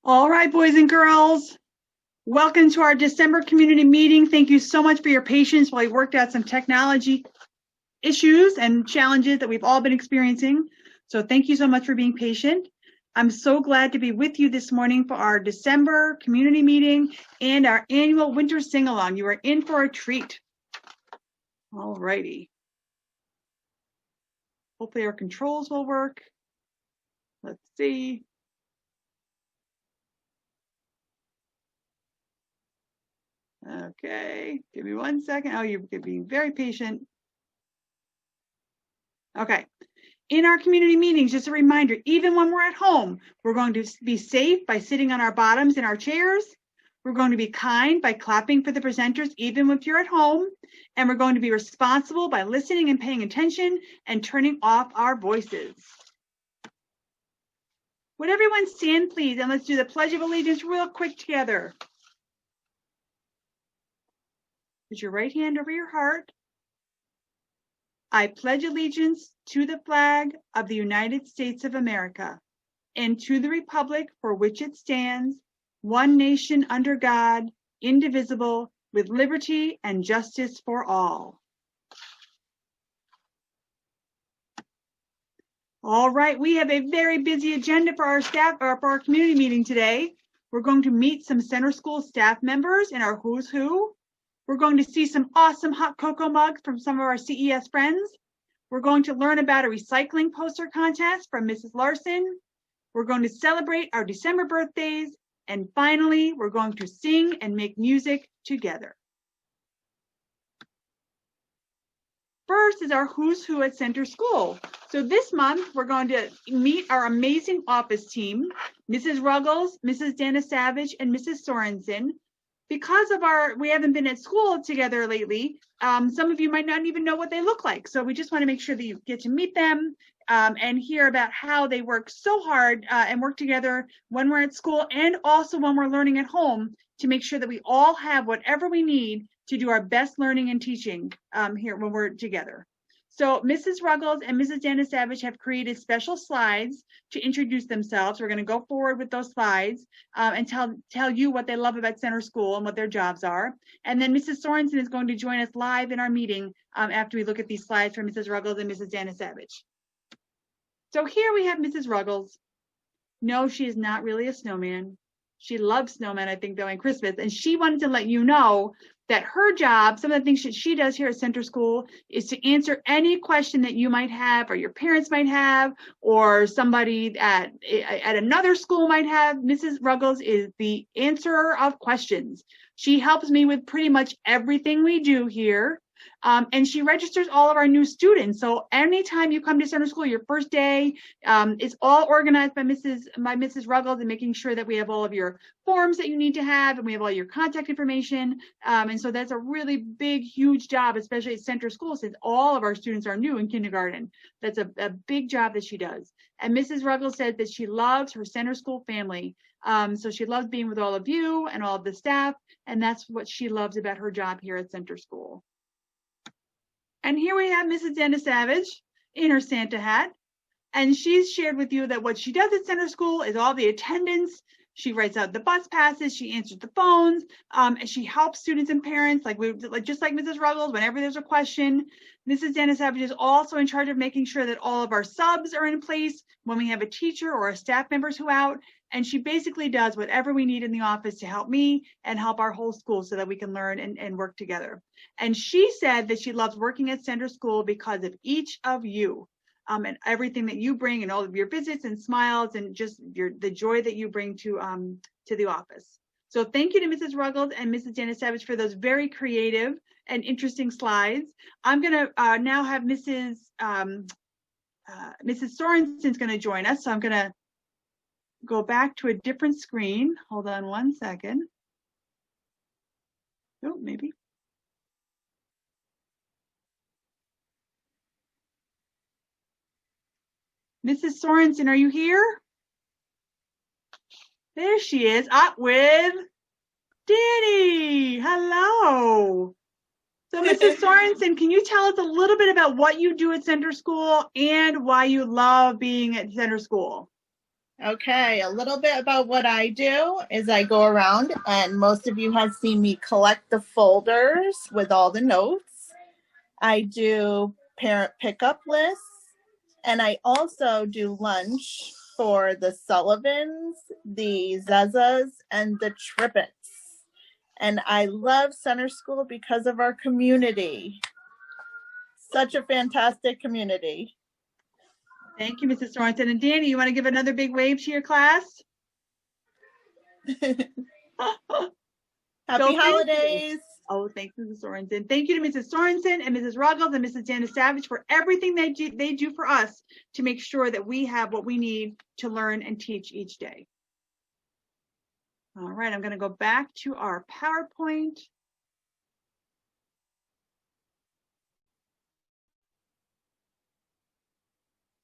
All right, boys and girls, welcome to our December community meeting. Thank you so much for your patience while we worked out some technology issues and challenges that we've all been experiencing. So thank you so much for being patient. I'm so glad to be with you this morning for our December community meeting and our annual winter sing-along. You are in for a treat. All righty. Hopefully our controls will work. Let's see. Okay, give me 1 second. Oh, you're being very patient. Okay. In our community meetings, just a reminder, even when we're at home, we're going to be safe by sitting on our bottoms in our chairs. We're going to be kind by clapping for the presenters, even if you're at home. And we're going to be responsible by listening and paying attention and turning off our voices. Would everyone stand, please? And let's do the Pledge of Allegiance real quick together. Put your right hand over your heart. I pledge allegiance to the flag of the United States of America and to the republic for which it stands, one nation under God, indivisible, with liberty and justice for all. All right, we have a very busy agenda for our staff or for our community meeting today. We're going to meet some center school staff members in our Who's Who. We're going to see some awesome hot cocoa mugs from some of our CES friends. We're going to learn about a recycling poster contest from Mrs. Larson. We're going to celebrate our December birthdays. And finally, we're going to sing and make music together. First is our Who's Who at Center School. So this month, we're going to meet our amazing office team, Mrs. Ruggles, Mrs. Dana Savage, and Mrs. Sorensen. Because we haven't been at school together lately, some of you might not even know what they look like. So we just want to make sure that you get to meet them and hear about how they work so hard and work together when we're at school and also when we're learning at home to make sure that we all have whatever we need to do our best learning and teaching here when we're together. So Mrs. Ruggles and Mrs. Dana Savage have created special slides to introduce themselves. We're going to go forward with those slides and tell you what they love about Center School and what their jobs are. And then Mrs. Sorensen is going to join us live in our meeting after we look at these slides from Mrs. Ruggles and Mrs. Dana Savage. So here we have Mrs. Ruggles. No, she is not really a snowman. She loves snowmen, I think, though, in Christmas. And she wanted to let you know that her job, some of the things that she does here at Center School, is to answer any question that you might have, or your parents might have, or somebody at another school might have. Mrs. Ruggles is the answerer of questions. She helps me with pretty much everything we do here. And she registers all of our new students. So anytime you come to Center School, your first day, it's all organized by Mrs. Ruggles and making sure that we have all of your forms that you need to have, and we have all your contact information. And so that's a really big, huge job, especially at Center School, since all of our students are new in kindergarten. That's a big job that she does. And Mrs. Ruggles said that she loves her Center School family. So she loves being with all of you and all of the staff, and that's what she loves about her job here at Center School. And here we have Mrs. Dana Savage in her Santa hat. And she's shared with you that what she does at Center School is all the attendance. She writes out the bus passes, she answers the phones, and she helps students and parents, just like Mrs. Ruggles, whenever there's a question. Mrs. Dana Savage is also in charge of making sure that all of our subs are in place when we have a teacher or a staff members who out. And she basically does whatever we need in the office to help me and help our whole school so that we can learn and work together. And she said that she loves working at Center School because of each of you. And everything that you bring and all of your visits and smiles and just the joy that you bring to the office. So thank you to Mrs. Ruggles and Mrs. Dana Savage for those very creative and interesting slides. I'm going to now have Mrs. Sorensen is going to join us. So I'm going to go back to a different screen. Hold on 1 second. Oh, maybe. Mrs. Sorensen, are you here? There she is, up with Danny. Hello. So Mrs. Sorensen, can you tell us a little bit about what you do at Center School and why you love being at Center School? Okay, a little bit about what I do is I go around, and most of you have seen me collect the folders with all the notes. I do parent pickup lists, and I also do lunch for the Sullivans, the Zezas, and the Trippets. And I love Center School because of our community. Such a fantastic community. Thank you, Mrs. Sorensen. And Danny, you want to give another big wave to your class? Happy holidays. Oh, thank you, Mrs. Sorensen. Thank you to Mrs. Sorensen and Mrs. Ruggles and Mrs. Dana Savage for everything they do for us to make sure that we have what we need to learn and teach each day. All right, I'm going to go back to our PowerPoint.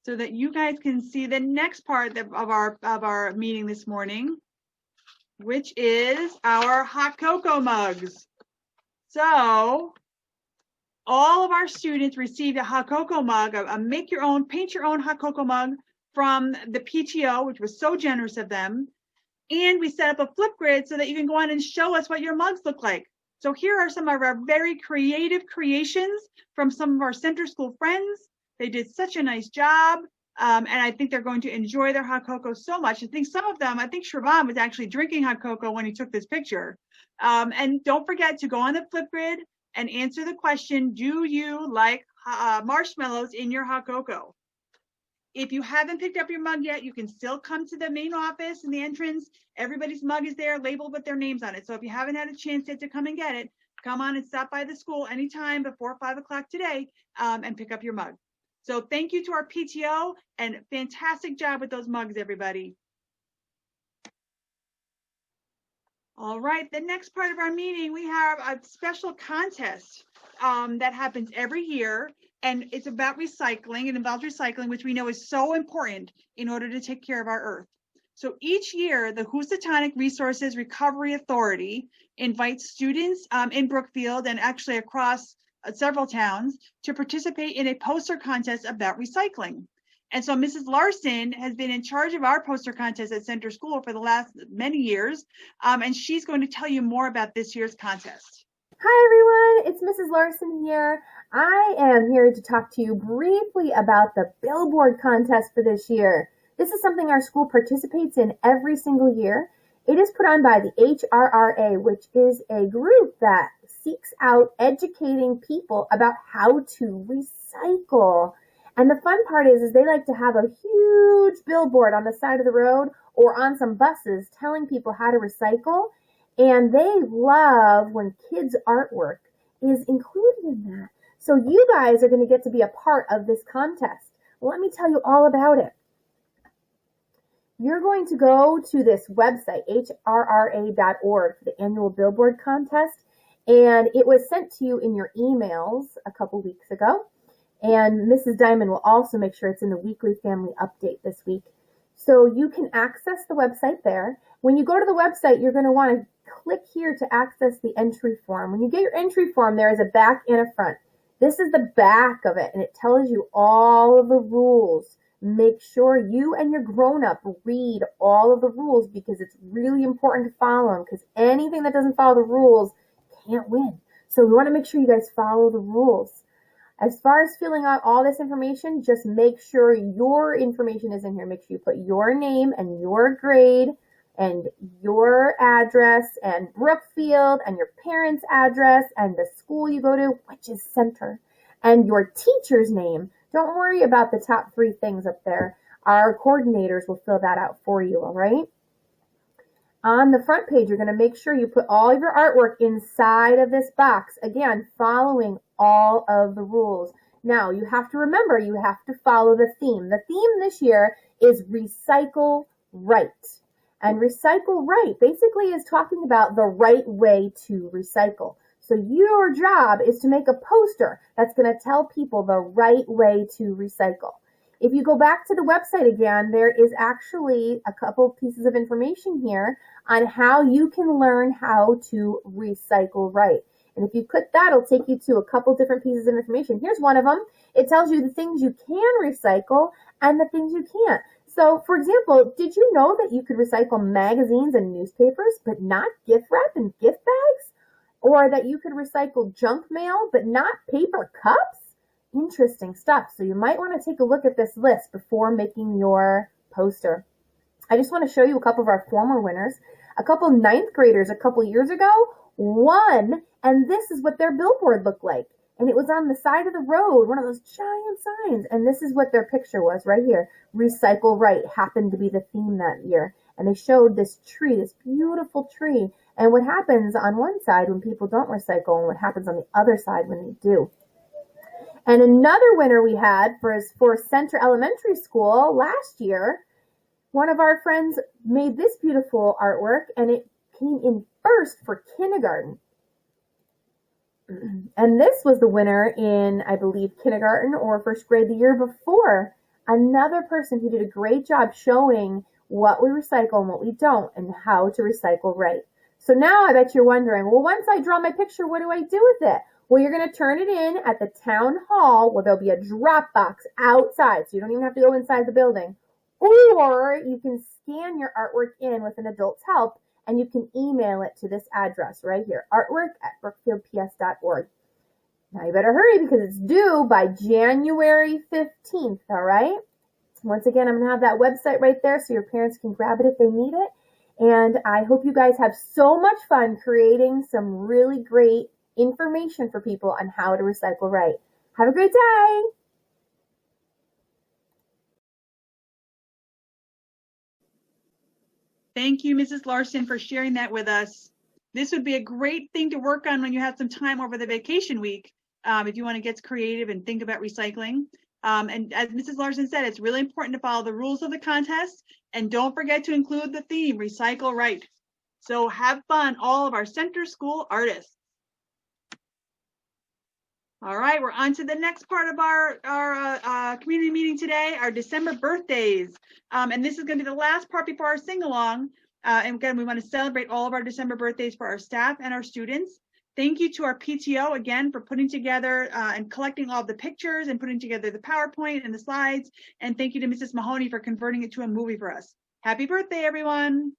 So that you guys can see the next part of our meeting this morning, which is our hot cocoa mugs. So all of our students received a hot cocoa mug, a make your own, paint your own hot cocoa mug from the PTO, which was so generous of them. And we set up a Flipgrid so that you can go on and show us what your mugs look like. So here are some of our very creative creations from some of our center school friends. They did such a nice job. And I think they're going to enjoy their hot cocoa so much. I think some of them, I think Shravan was actually drinking hot cocoa when he took this picture. And don't forget to go on the Flipgrid and answer the question, do you like marshmallows in your hot cocoa? If you haven't picked up your mug yet, you can still come to the main office in the entrance. Everybody's mug is there labeled with their names on it. So if you haven't had a chance yet to come and get it, come on and stop by the school anytime before 5 o'clock today and pick up your mug. So thank you to our PTO and fantastic job with those mugs, everybody. All right, the next part of our meeting, we have a special contest that happens every year. And it's about recycling. It involves recycling, which we know is so important in order to take care of our earth. So each year, the Housatonic Resources Recovery Authority invites students in Brookfield and actually across several towns to participate in a poster contest about recycling. And so Mrs. Larson has been in charge of our poster contest at Center School for the last many years, and she's going to tell you more about this year's contest. Hi everyone, it's Mrs. Larson here. I am here to talk to you briefly about the billboard contest for this year. This is something our school participates in every single year. It is put on by the HRRA, which is a group that seeks out educating people about how to recycle. And the fun part is they like to have a huge billboard on the side of the road or on some buses telling people how to recycle. And they love when kids' artwork is included in that. So you guys are going to get to be a part of this contest. Let me tell you all about it. You're going to go to this website, hrra.org, for the annual billboard contest. And it was sent to you in your emails a couple weeks ago. And Mrs. Diamond will also make sure it's in the weekly family update this week. So you can access the website there. When you go to the website, you're going to want to click here to access the entry form. When you get your entry form, there is a back and a front. This is the back of it, and it tells you all of the rules. Make sure you and your grown-up read all of the rules because it's really important to follow them, because anything that doesn't follow the rules can't win. So we want to make sure you guys follow the rules. As far as filling out all this information, just make sure your information is in here. Make sure you put your name and your grade and your address and Brookfield and your parents' address and the school you go to, which is Center, and your teacher's name. Don't worry about the top 3 things up there. Our coordinators will fill that out for you, all right? On the front page, you're going to make sure you put all of your artwork inside of this box. Again, following all of the rules. Now, you have to remember, you have to follow the theme. The theme this year is Recycle Right. And Recycle Right basically is talking about the right way to recycle. So your job is to make a poster that's going to tell people the right way to recycle. If you go back to the website again, there is actually a couple pieces of information here on how you can learn how to recycle right. And if you click that, it'll take you to a couple different pieces of information. Here's one of them. It tells you the things you can recycle and the things you can't. So, for example, did you know that you could recycle magazines and newspapers, but not gift wrap and gift bags? Or that you could recycle junk mail, but not paper cups? Interesting stuff. So you might want to take a look at this list before making your poster. I just want to show you a couple of our former winners. A couple ninth graders a couple years ago won, and this is what their billboard looked like. And it was on the side of the road, one of those giant signs. And this is what their picture was right here. Recycle Right happened to be the theme that year. And they showed this tree, this beautiful tree, and what happens on one side when people don't recycle and what happens on the other side when they do. And another winner we had for Center Elementary School last year, one of our friends made this beautiful artwork, and it came in first for kindergarten. And this was the winner in, I believe, kindergarten or first grade the year before. Another person who did a great job showing what we recycle and what we don't and how to recycle right. So now I bet you're wondering, well, once I draw my picture, what do I do with it? Well, you're going to turn it in at the town hall where there'll be a drop box outside. So you don't even have to go inside the building. Or you can scan your artwork in with an adult's help, and you can email it to this address right here, artwork@brookfieldps.org. Now you better hurry because it's due by January 15th, all right? Once again, I'm going to have that website right there so your parents can grab it if they need it. And I hope you guys have so much fun creating some really great information for people on how to recycle right. Have a great day. Thank you, Mrs. Larson, for sharing that with us. This would be a great thing to work on when you have some time over the vacation week, if you want to get creative and think about recycling. And as Mrs. Larson said, it's really important to follow the rules of the contest, and don't forget to include the theme, Recycle Right. So have fun, all of our center school artists. All right, we're on to the next part of our community meeting today, our December birthdays. And this is going to be the last part before our sing-along. And again, we want to celebrate all of our December birthdays for our staff and our students. Thank you to our PTO again for putting together and collecting all the pictures and putting together the PowerPoint and the slides. And thank you to Mrs. Mahoney for converting it to a movie for us. Happy birthday, everyone.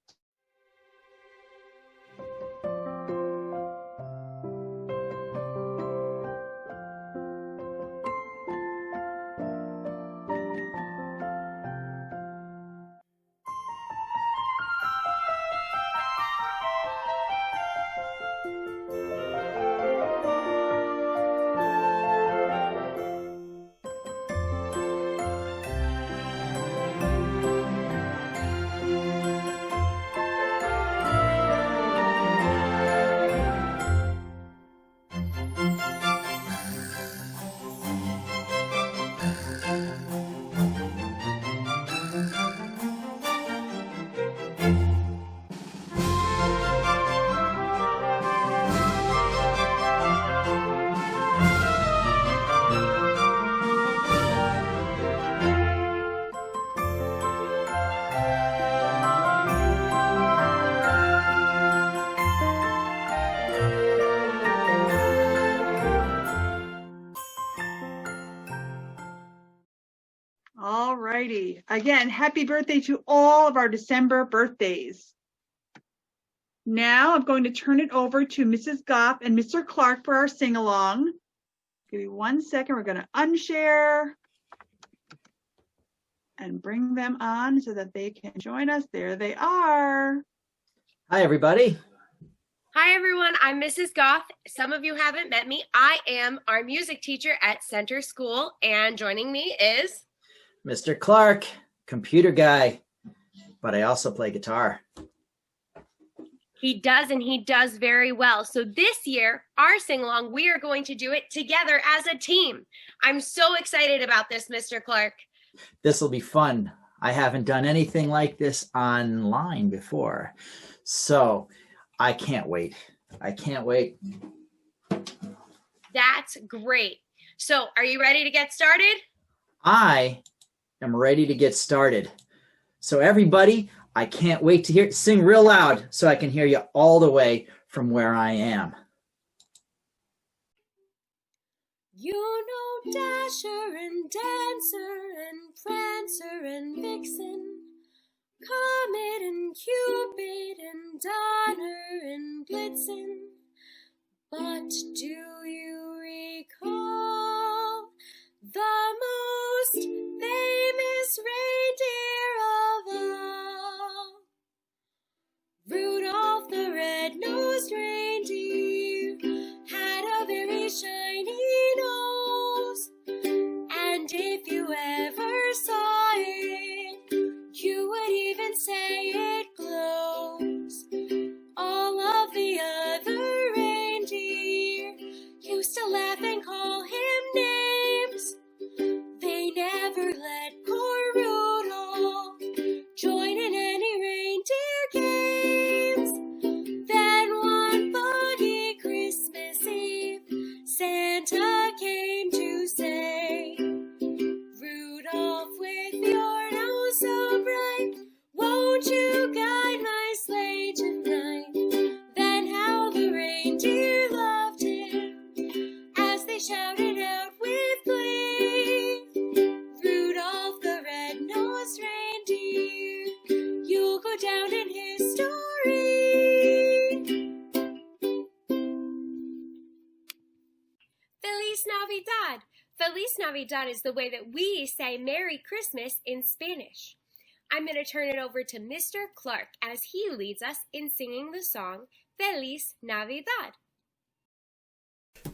All righty. Again, happy birthday to all of our December birthdays. Now I'm going to turn it over to Mrs. Goff and Mr. Clark for our sing-along. Give me 1 second. We're going to unshare and bring them on so that they can join us. There they are. Hi, everybody. Hi, everyone. I'm Mrs. Goff. Some of you haven't met me. I am our music teacher at Center School, and joining me is Mr. Clark, computer guy, but I also play guitar. He does, and he does very well. So this year, our sing-along, we are going to do it together as a team. I'm so excited about this, Mr. Clark. This will be fun. I haven't done anything like this online before, so I can't wait. I can't wait. That's great. So are you ready to get started? I am ready to get started. So everybody, I can't wait to sing real loud so I can hear you all the way from where I am. You know Dasher and Dancer and Prancer and Vixen, Comet and Cupid and Donner and Blitzen. But do you recall the most famous reindeer of all? Rudolph the red-nosed reindeer had a very shiny nose, and if you ever saw it, you would even say it glows. All of the other reindeer used to laugh and call him names. They never let poor Rudolph join in any reindeer games. Then one foggy Christmas Eve, Santa came to say, Rudolph, with your nose so bright, won't you guide my sleigh tonight? Then how the reindeer loved him as they shouted out with glee, Rudolph the red-nosed reindeer, you'll go down in history. Feliz Navidad. Feliz Navidad is the way that we say Merry Christmas in Spanish. I'm going to turn it over to Mr. Clark as he leads us in singing the song Feliz Navidad.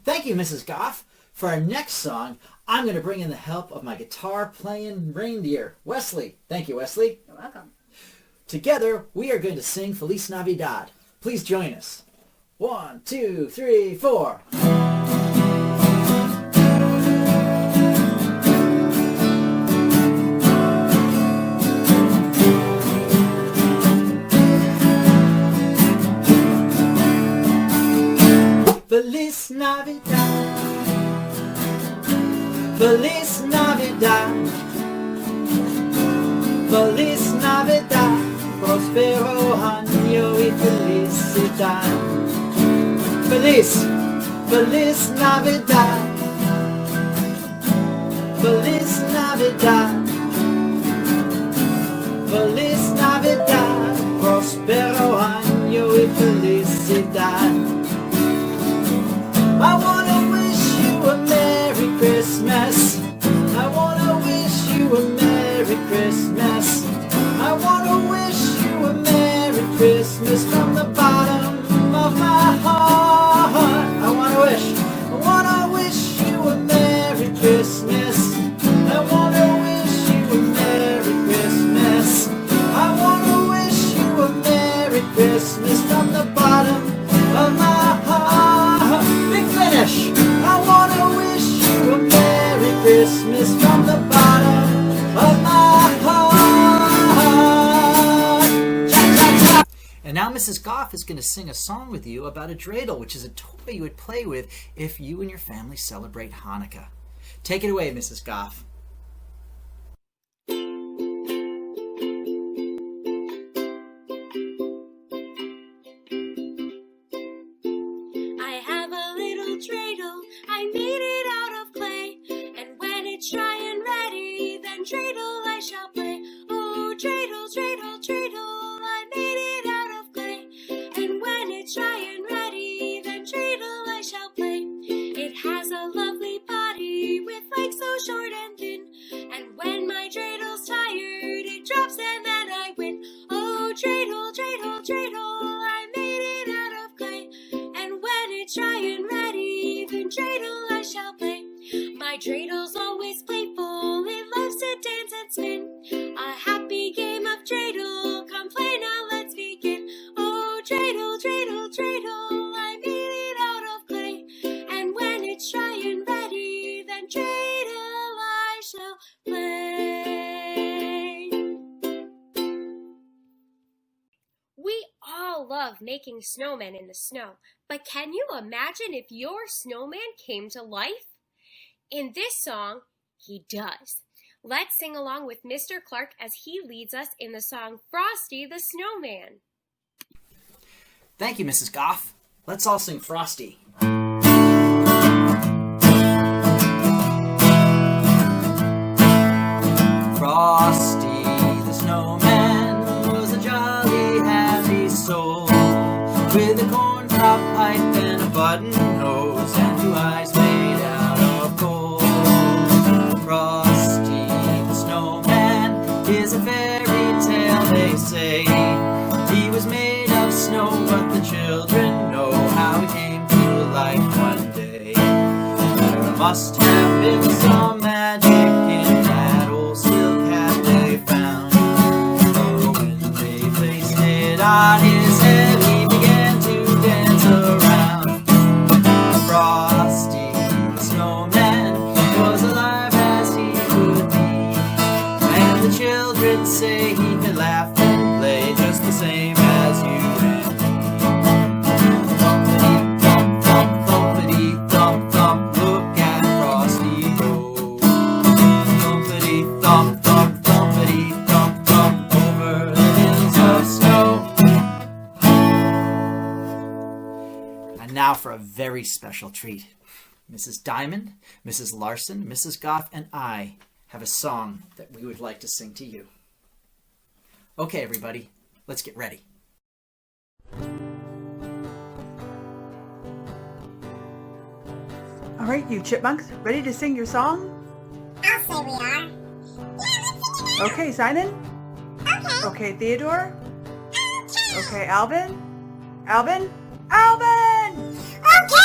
Thank you, Mrs. Goff. For our next song, I'm going to bring in the help of my guitar-playing reindeer, Wesley. Thank you, Wesley. You're welcome. Together, we are going to sing Feliz Navidad. Please join us. 1, 2, 3, 4. Feliz Navidad, Feliz Navidad, Feliz Navidad, prospero año y felicidad. Feliz, Feliz Navidad, Feliz Navidad, Feliz Navidad, prospero año y felicidad. I wanna wish you a Merry Christmas. I wanna wish you a Merry Christmas. I wanna wish you a Merry Christmas from the bottom of my heart. I wanna wish you a Merry Christmas. I wanna wish you a Merry Christmas. I wanna wish you a Merry Christmas from the bottom of my heart. Big finish. I wanna wish you a Merry Christmas from the bottom of my heart. Cha-cha-cha. And now Mrs. Goff is going to sing a song with you about a dreidel, which is a toy you would play with if you and your family celebrate Hanukkah. Take it away, Mrs. Goff. I have a little dreidel, I made it out of clay, and when it's dry and ready, then dreidel I shall play. Oh, dreidel, dreidel, dreidel, I made it out of clay, and when it's dry and ready, then dreidel I shall play. It has a lovely body with legs so short and thin, and when my dreidel's tired, it drops and then I win. Oh, dreidel, dreidel, dreidel, I made it out of clay, and when it's dry and ready, then dreidel I shall play. My dreidel's always playful, it loves to dance and spin. A happy game of dreidel, come play now, let's begin. Oh, dreidel, dreidel, dreidel, I made it out of clay, and when it's dry and ready, then dreidel I shall play. We all love making snowmen in the snow, but can you imagine if your snowman came to life? In this song, he does. Let's sing along with Mr. Clark as he leads us in the song Frosty the Snowman. Thank you, Mrs. Goff. Let's all sing Frosty. Frosty the snowman was a jolly happy soul, with a corn cob pipe and a button nose and 2 eyes made out of gold. Frosty the snowman is a fairy tale, they say. He was made of snow, but the children know how he came to life one day. There must have been some magic in that old silk hat they found. For when they placed it on his head, he began to dance around. Frosty the snowman was alive as he could be, and the children say he could laugh and play just the same as you and me. Thumpity thump thump, thumpity thump thump, look at Frosty go. Thumpity thump thump, thumpity thump thump, over the hills of snow. And now for a very special treat. Mrs. Diamond, Mrs. Larson, Mrs. Goff, and I have a song that we would like to sing to you. Okay, everybody, let's get ready. All right, you chipmunks, ready to sing your song? I'll say we are. Yeah, let's sing it Okay, Simon? out. Okay, Theodore? Okay. Okay, Alvin? Alvin? Alvin! Okay.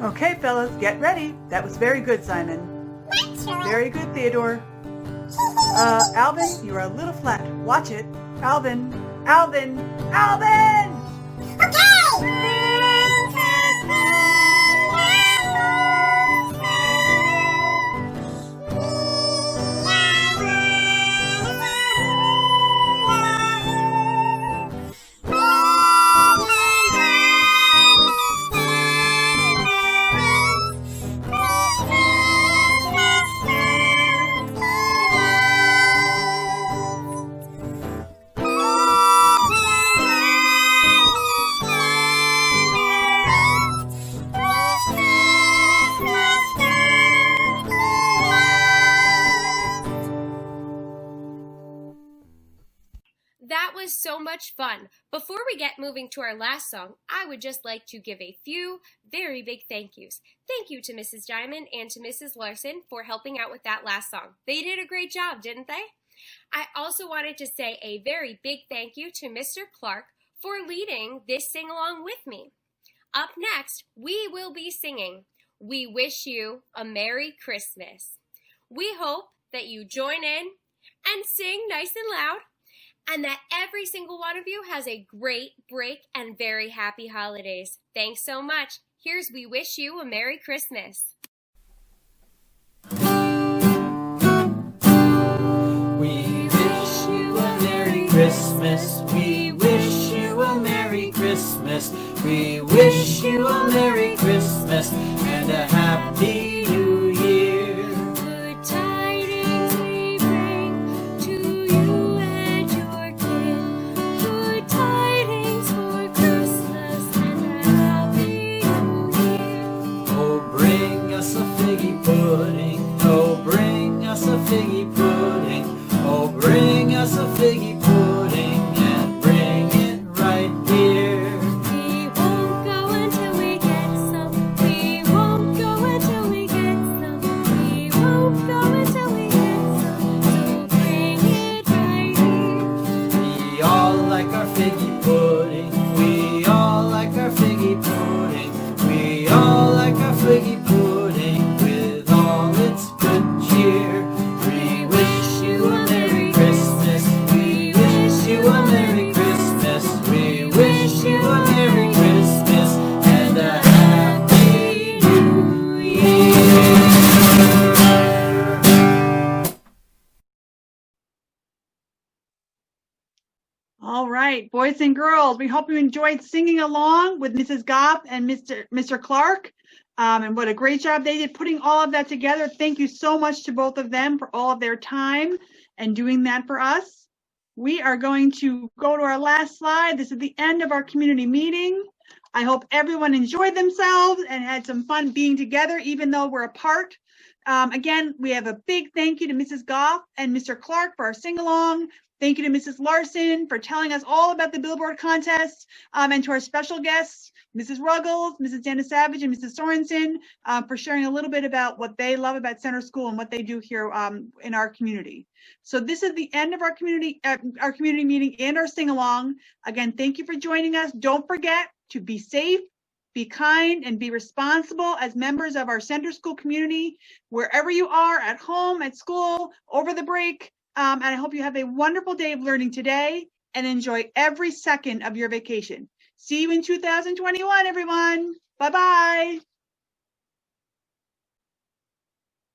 Okay, fellas, get ready. That was very good, Simon. Very good, Theodore. Alvin, you are a little flat. Watch it. Alvin, Alvin, Alvin! That was so much fun. Before we get moving to our last song, I would just like to give a few very big thank yous. Thank you to Mrs. Diamond and to Mrs. Larson for helping out with that last song. They did a great job, didn't they? I also wanted to say a very big thank you to Mr. Clark for leading this sing-along with me. Up next, we will be singing We Wish You a Merry Christmas. We hope that you join in and sing nice and loud, and that every single one of you has a great break and very happy holidays. Thanks so much. Here's We Wish You a Merry Christmas. We wish you a Merry Christmas. We wish you a Merry Christmas. We wish you a Merry Christmas and a Happy New Year. Good tidings we bring to you and your kin. Good tidings for Christmas and a Happy New Year. Oh, bring us a figgy pudding. Oh, bring us a figgy pudding. Oh, bring us a figgy pudding and bring it right here. We won't go until we get some. We won't go until we get some. We won't go until we get some. So bring it right here. We all like our figgy pudding. We all like our right, boys and girls, we hope you enjoyed singing along with Mrs. Goff and Mr. Clark. And what a great job they did putting all of that together. Thank you so much to both of them for all of their time and doing that for us. We are going to go to our last slide. This is the end of our community meeting. I hope everyone enjoyed themselves and had some fun being together, even though we're apart. Again, we have a big thank you to Mrs. Goff and Mr. Clark for our sing-along. Thank you to Mrs. Larson for telling us all about the Billboard contest, and to our special guests, Mrs. Ruggles, Mrs. Dana Savage, and Mrs. Sorensen, for sharing a little bit about what they love about Center School and what they do here in our community. So this is the end of our community meeting and our sing-along. Again, thank you for joining us. Don't forget to be safe, be kind, and be responsible as members of our Center School community, wherever you are, at home, at school, over the break. And I hope you have a wonderful day of learning today and enjoy every second of your vacation. See you in 2021, everyone. Bye-bye.